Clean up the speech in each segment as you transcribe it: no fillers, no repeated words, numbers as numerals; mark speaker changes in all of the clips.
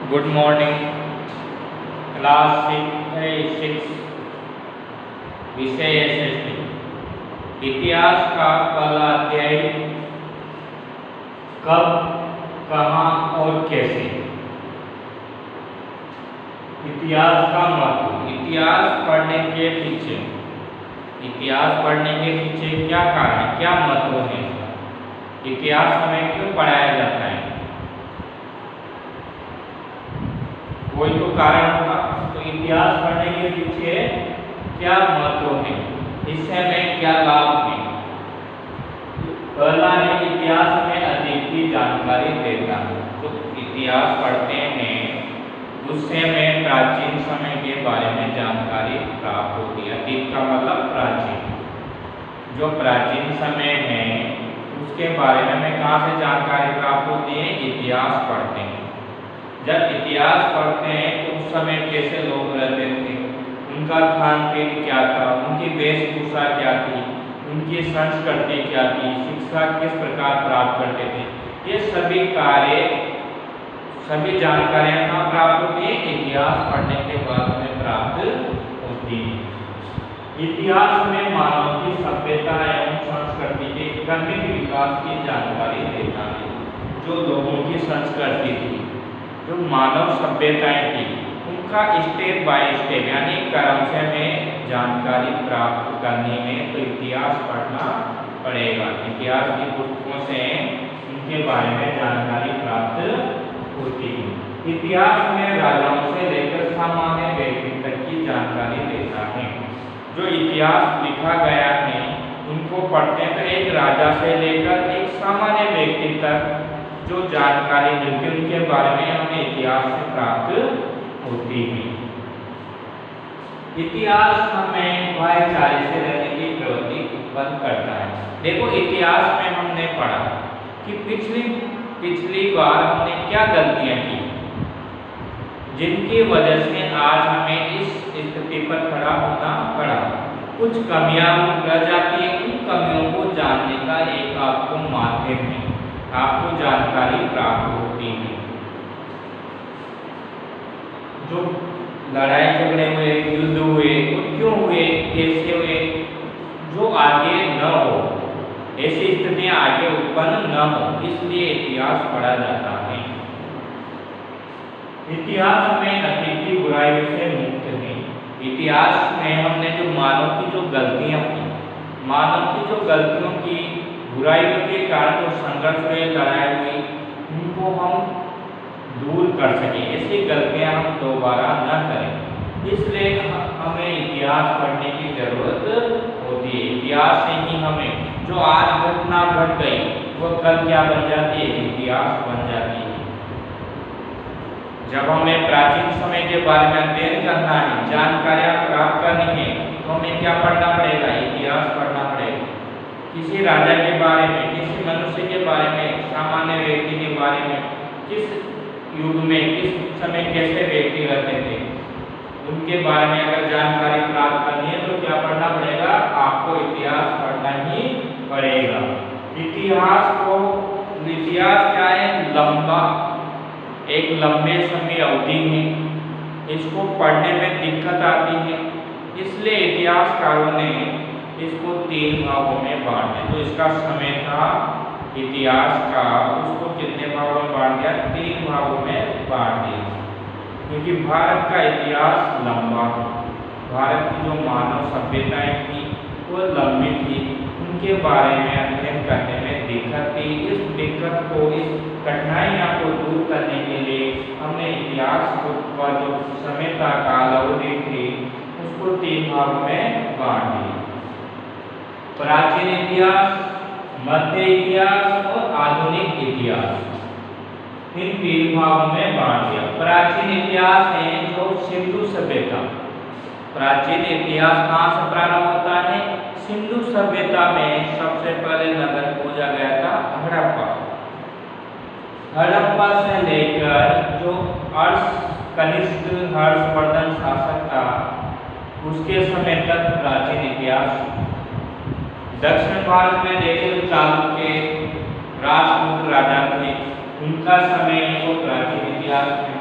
Speaker 1: Good morning. Class 6 विषय SST इतिहास का पहला अध्याय कब, कहाँ और कैसे। इतिहास का महत्व। इतिहास पढ़ने के पीछे क्या कारण है, क्या महत्व है इसका, इतिहास हमें क्यों पढ़ाया जाता है, कोई तो कारण होगा। तो इतिहास पढ़ने के पीछे क्या महत्व है, इससे हमें क्या लाभ है। पहला है, इतिहास में अतीत की जानकारी देता है। तो इतिहास पढ़ते हैं उससे हमें प्राचीन समय के बारे में जानकारी प्राप्त होती है। अतीत का मतलब प्राचीन, जो प्राचीन समय है उसके बारे में हमें कहाँ से जानकारी प्राप्त होती है, इतिहास पढ़ते हैं। जब इतिहास पढ़ते हैं तो उस समय कैसे लोग रहते थे, उनका खान पीन क्या था, उनकी वेशभूषा क्या थी, उनकी संस्कृति क्या थी, शिक्षा किस प्रकार प्राप्त करते थे, ये सभी जानकारियां कहाँ प्राप्त होती है, इतिहास पढ़ने के बाद में प्राप्त होती है। इतिहास में मानव की सभ्यता एवं संस्कृति के क्रमिक विकास की जानकारी देता है। जो लोगों की संस्कृति थी, जो मानव सभ्यताएं थी, उनका स्टेप बाय स्टेप यानी क्रम से हमें जानकारी प्राप्त करने में तो इतिहास पढ़ना पड़ेगा। इतिहास की पुस्तकों से उनके बारे में जानकारी प्राप्त होती है। इतिहास में राजाओं से लेकर सामान्य व्यक्ति तक की जानकारी देता है। जो इतिहास लिखा गया है उनको पढ़ते हैं तो एक राजा से लेकर एक सामान्य व्यक्ति तक जो जानकारी मिलती है उनके बारे में हमें इतिहास से प्राप्त होती है। इतिहास हमें भाईचारे से रहने की प्रवृत्ति उत्पन्न करता है। देखो, इतिहास में हमने पढ़ा कि पिछली बार हमने क्या गलतियां की जिनकी वजह से आज हमें इस स्थिति पर खड़ा होना पड़ा। कुछ कमियां रह जाती है, उन कमियों को जानने का एक आपको माध्यम है, आपको जानकारी प्राप्त होती है। जो लड़ाई झगड़े हुए, युद्ध हुए, वो क्यों हुए, कैसे हुए, जो आगे न हो, ऐसी स्थितियां आगे उत्पन्न न हो, इसलिए इतिहास पढ़ा जाता है। इतिहास में अतीत की बुराइयों से मुक्त है। इतिहास में हमने जो मानव की जो गलतियां की, मानव की जो गलतियों की बुराइयों के कारण जो संघर्ष हुए, लड़ाई हुई, उनको हम दूर कर सकें, ऐसी गलतियां हम दोबारा न करें, इसलिए हमें इतिहास पढ़ने की जरूरत होती है। इतिहास से ही हमें जो आज घटना घट गई वो कल क्या बन जाती है, इतिहास बन जाती है। जब हमें प्राचीन समय के बारे में अध्ययन करना है, जानकारियां प्राप्त करनी है, तो हमें क्या पढ़ना पड़ेगा, इतिहास पढ़ना पड़ेगा। किसी राजा के बारे में, किसी मनुष्य के बारे में, सामान्य व्यक्ति के बारे में, किस युग में, किस समय कैसे व्यक्ति रहते थे, उनके बारे में अगर जानकारी प्राप्त करनी है तो क्या पढ़ना पड़ेगा, आपको इतिहास पढ़ना ही पड़ेगा। इतिहास क्या है, एक लंबे समय अवधि है, इसको पढ़ने में दिक्कत आती है, इसलिए इतिहासकारों ने इसको 3 भागों में बांट दिया। जो इसका समय था इतिहास का, उसको कितने भागों में बांट दिया, 3 भागों में बांट दिया। क्योंकि भारत का इतिहास लंबा है, भारत की जो मानव सभ्यताएं थी वो लंबी थी, उनके बारे में अध्ययन करने में दिक्कत थी। इस दिक्कत को, इस कठिनाइयां को दूर करने के लिए हमने इतिहास का जो समय था, काल अवधि थी, उसको 3 भागों में बांट दिया। प्राचीन इतिहास, मध्य इतिहास और आधुनिक इतिहास, इन 3 भागों में बांट दिया। प्राचीन इतिहास है जो सिंधु सभ्यता, प्राचीन इतिहास कहाँ से प्रारंभ होता है, सिंधु सभ्यता में सबसे पहले नगर खोजा गया था हड़प्पा। हड़प्पा से लेकर जो कनिष्क हर्षवर्धन शासक था उसके समय तक प्राचीन इतिहास। दक्षिण भारत में देखें तो चालुक्य राष्ट्रकूट राजा थे, उनका समय वो प्राचीन इतिहास में।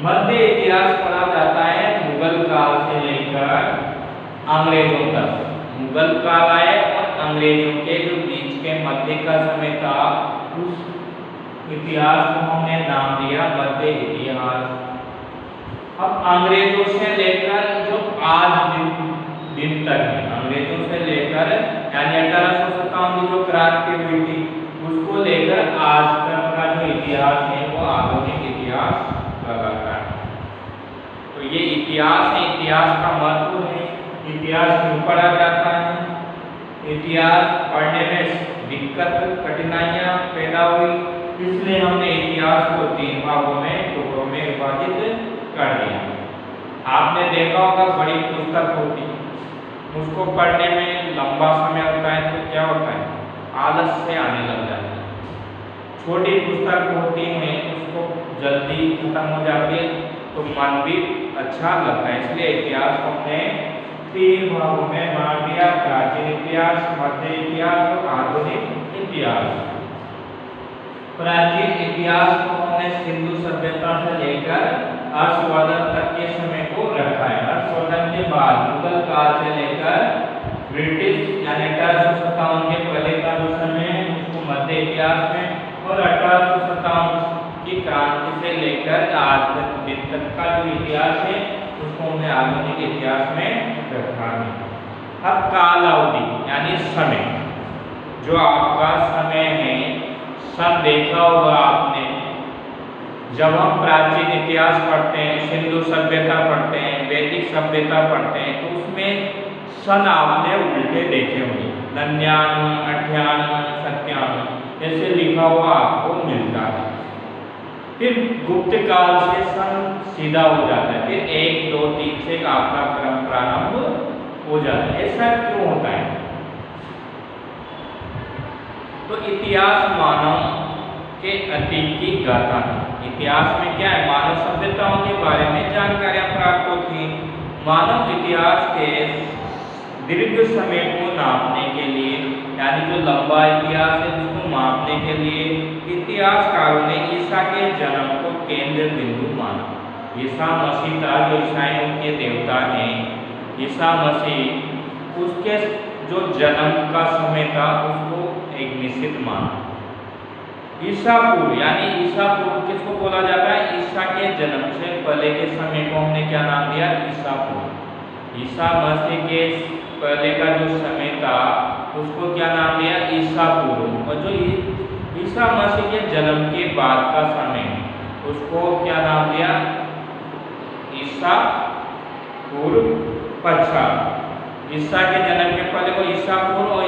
Speaker 1: मध्य इतिहास पढ़ा जाता है मुगल काल से लेकर अंग्रेजों तक। मुगल काल आए और अंग्रेजों के जो बीच के मध्य का समय था, उस इतिहास को हमने नाम दिया मध्य इतिहास। अब अंग्रेजों से लेकर जो आज दिन तक है, अंग्रेजों से लेकर यानी 1857 की जो क्रांति हुई थी उसको लेकर आज तक का जो इतिहास है वो आधुनिक इतिहास कहलाता है। तो ये इतिहास है, इतिहास का महत्व है। इतिहास क्यों पढ़ा जाता है? इतिहास पढ़ने में दिक्कत कठिनाइयाँ पैदा हुई, इसलिए हमने इतिहास को 3 भागों में टुकड़ों में विभाजित कर दिया। आपने देखा होगा बड़ी पुस्तक होती, उसको पढ़ने में लंबा समय होता है तो क्या होता है, आलस से आने लग जाता है। छोटी पुस्तक होती है उसको जल्दी खत्म हो जाती है तो मन भी अच्छा लगता है। इसलिए इतिहास को हमने 3 भागों में बांट दिया, प्राचीन इतिहास, मध्य इतिहास और आधुनिक इतिहास। प्राचीन इतिहास को हमने सिंधु सभ्यता से लेकर हर्षवर्धन तक के समय को रखा है। हर्षवर्धन के बाद मुगल काल से लेकर ब्रिटिश यानी 1857 के पहले का जो समय है उसको मध्य इतिहास में, और 1857 की क्रांति से लेकर आज दिन तक का जो इतिहास है उसको हमने आधुनिक इतिहास में रखा है। अब काल अवधि यानी समय, जो आपका समय है, सन देखा होगा आपने, जब हम प्राचीन इतिहास पढ़ते हैं, सिंधु सभ्यता पढ़ते हैं, वैदिक सभ्यता पढ़ते हैं तो उसमें सन आपने उल्टे देखे होंगे, 99, 98, 97 ऐसे लिखा हुआ आपको मिलता है। फिर गुप्त काल से सन सीधा हो जाता है, फिर 1, 2, 3 से आपका क्रम प्रारंभ हो जाता है। ऐसा क्यों होता है? तो इतिहास मानव के अतीत की गाथा है। इतिहास में क्या है, मानव सभ्यताओं के बारे में जानकारियां प्राप्त होती हैं। मानव इतिहास के दीर्घ समय को नापने के लिए यानी जो लंबा इतिहास है उसको मापने के लिए इतिहासकारों ने ईसा के जन्म को केंद्र बिंदु माना। ईसा मसीह था जो ईसाइयों के देवता हैं, ईसा मसीह उसके जो जन्म का समय था उसको एक निश्चित माना। ईसा पूर्व यानी ईसा पूर्व किसको बोला जाता है? ईसा के जन्म से पहले के समय को हमने क्या नाम दिया? ईसा पूर्व। ईसा मसीह के पहले का जो समय था उसको क्या नाम दिया? ईसा पूर्व। और जो ईसा मसीह के जन्म के बाद का समय उसको क्या नाम दिया? ईसा पूर्व पश्चात। ईसा के जन्म के पहले को ईसा पूर्व और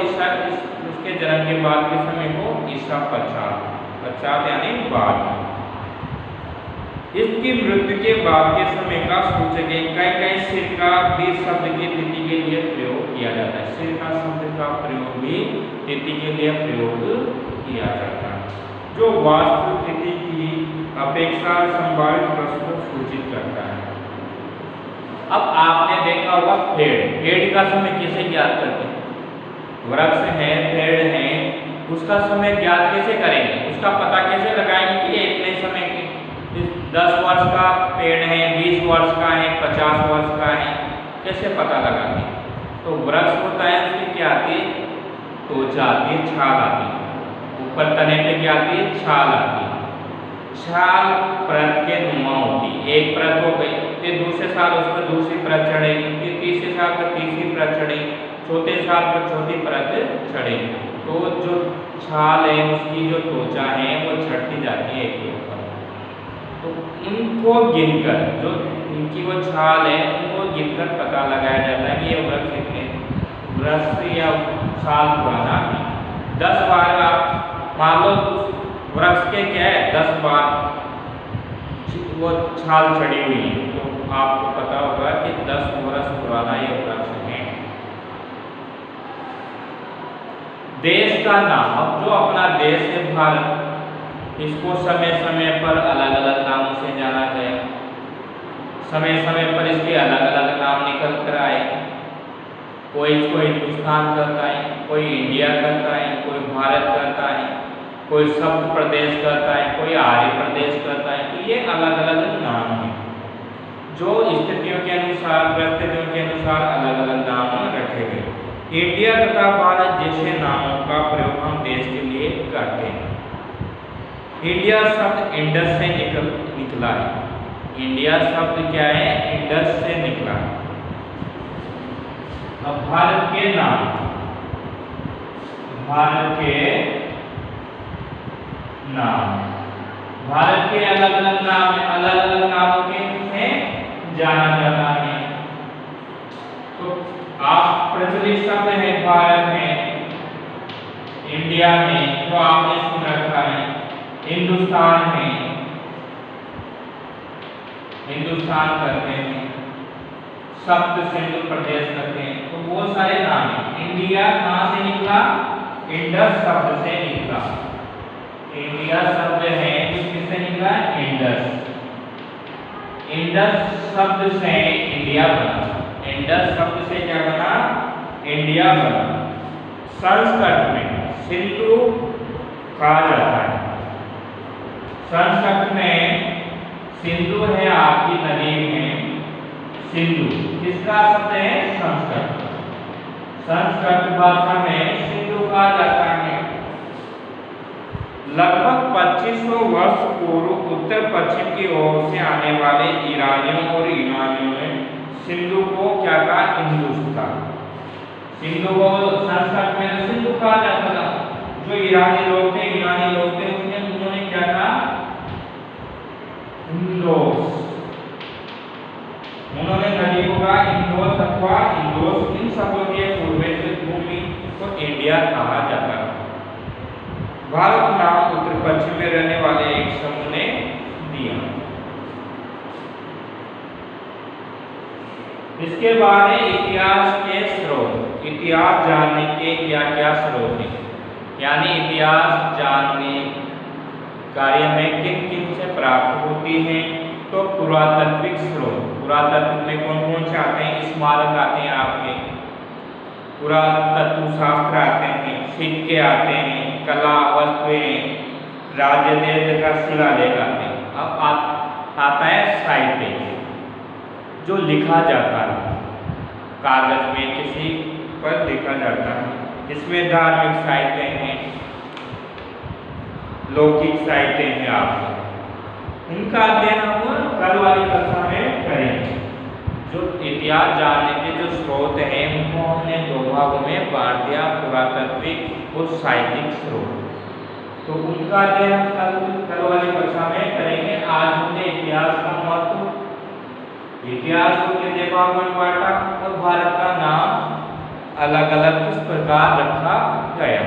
Speaker 1: उसके जन्म के बाद के समय को ईसा पश्चात। पश्चात यानी बाद। इसकी मृत्यु के बाद के समय का सूचक है। कई सिरका भी शब्द की तिथि के लिए प्रयोग किया जाता है। सिरका शब्द का प्रयोग भी तिथि के लिए प्रयोग किया जाता है, जो वास्तविक तिथि की अपेक्षा संभावित प्रश्न सूचित करता है। अब आपने देखा होगा पेड़ का समय कैसे ज्ञात करते हैं? वृक्ष है, पेड़ है, उसका समय ज्ञात कैसे करेंगे? उसका पता कैसे लगाएंगे कि ये इतने समय के 10 वर्ष का पेड़ है, 20 वर्ष का है, 50 वर्ष का है, कैसे पता लगाते हैं? तो वृक्ष होता है उसकी क्या आती है? त्वचा आती है, छाल आती है। ऊपर तने पे क्या आती है? छाल आती है। छाल परत के नुमा होती है। एक परत हो गई, फिर दूसरे साल उस पर दूसरी परत चढ़ेगी, फिर तीसरे साल पर तीसरी परत चढ़ेगी, चौथे साल पर चौथी परत चढ़ेगी। तो जो छाल है उसकी जो त्वचा है वो चढ़ती जाती है एक के ऊपर। तो उनको गिनकर जो इनकी वो छाल है उनको गिनकर पता लगाया जाता है कि ये वृक्ष या साल पुराना है। 10 बार आप मान लो वृक्ष के क्या है 10 बार वो छाल चढ़ी हुई है तो आपको पता होगा कि 10 वर्ष पुराना ये वृक्ष है। देश का नाम, अब जो अपना देश है भारत, इसको समय समय पर अलग अलग नामों से जाना गया। समय समय पर इसके अलग अलग नाम निकल कर आए। कोई इसको हिंदुस्तान कहता है, कोई इंडिया कहता है, कोई भारत कहता है, कोई सप्त प्रदेश कहता है, कोई आर्य प्रदेश कहता है। तो ये अलग अलग नाम हैं। जो स्थितियों के अनुसार, परिस्थितियों के अनुसार अलग अलग नाम रखे गए। इंडिया तथा भारत जैसे नामों का प्रयोग हम देश के लिए करते हैं। इंडिया शब्द इंडस से निकला है। इंडिया शब्द क्या है? इंडस से निकला है। अब भारत के नाम, भारत के नाम, भारत के अलग अलग नाम है, अलग अलग नामों के से जाना जाता है। तो आप प्रचलित शब्द है भारत में, इंडिया में, तो आपने सुन रखा है। हिंदुस्तान में, हिंदुस्तान करते हैं, सप्त सिंधु प्रदेश करते हैं। तो बहुत सारे नाम है। इंडिया कहाँ से निकला? इंडस शब्द से निकला। इंडिया शब्द है जो किससे निकला? इंडस। इंडस शब्द से इंडिया बना। इंडस शब्द से क्या बना? इंडिया बना। संस्कृत में सिंधु कहा जाता है। संस्कृत में सिंधु है आपकी नदी में, सिंधु किसका शब्द है? संस्कृत। संस्कृत भाषा में सिंधु कहा जाता है। लगभग 2500 वर्ष पूर्व उत्तर पश्चिम की ओर से आने वाले ईरानियों और यूनानियों ने सिंधु को क्या कहा? इंडस कहा। सिंधु को संस्कृत में तो सिंधु कहा जाता था। जो ईरानी लोग थे, यूनानी लोग थे, उन्होंने क्या कहा? इंडोस। उन्होंने नदी को कहा इंडोस अथवा इंडोस। इन शब्दों के पूर्वज भूमि को इंडिया कहा जाता है। भारत नाम उत्तर पश्चिम में रहने वाले एक समूह ने दिया। इसके बाद है इतिहास के स्रोत। इतिहास जानने के क्या क्या स्रोत हैं, यानी इतिहास जानने कार्य में किन किन से प्राप्त होती है। तो पुरातात्विक स्रोत, पुरातत्व में कौन कौन से आते हैं? स्मारक आते हैं आपके, पुरातत्व शास्त्र आते हैं, सिक्के आते हैं, कला वस्तुएं, राज्य का शिलालेख आते हैं। अब आता है साहित्य, जो लिखा जाता है कागज में, किसी पर लिखा जाता है। इसमें धार्मिक साहित्य हैं, लौकिक साहित्य हैं। आपको इनका अध्ययन हम कल वाली कक्षा में करेंगे। जो इतिहास जानने के जो स्रोत हैं उनको हमने दो भागों में बांट दिया, पुरातात्विक और साहित्यिक स्रोत। तो उनका अध्ययन कल वाली कक्षा में करेंगे। आज हमने इतिहास का महत्व, इतिहास को कितने भागों में बांटा और भारत का नाम अलग अलग किस प्रकार रखा गया।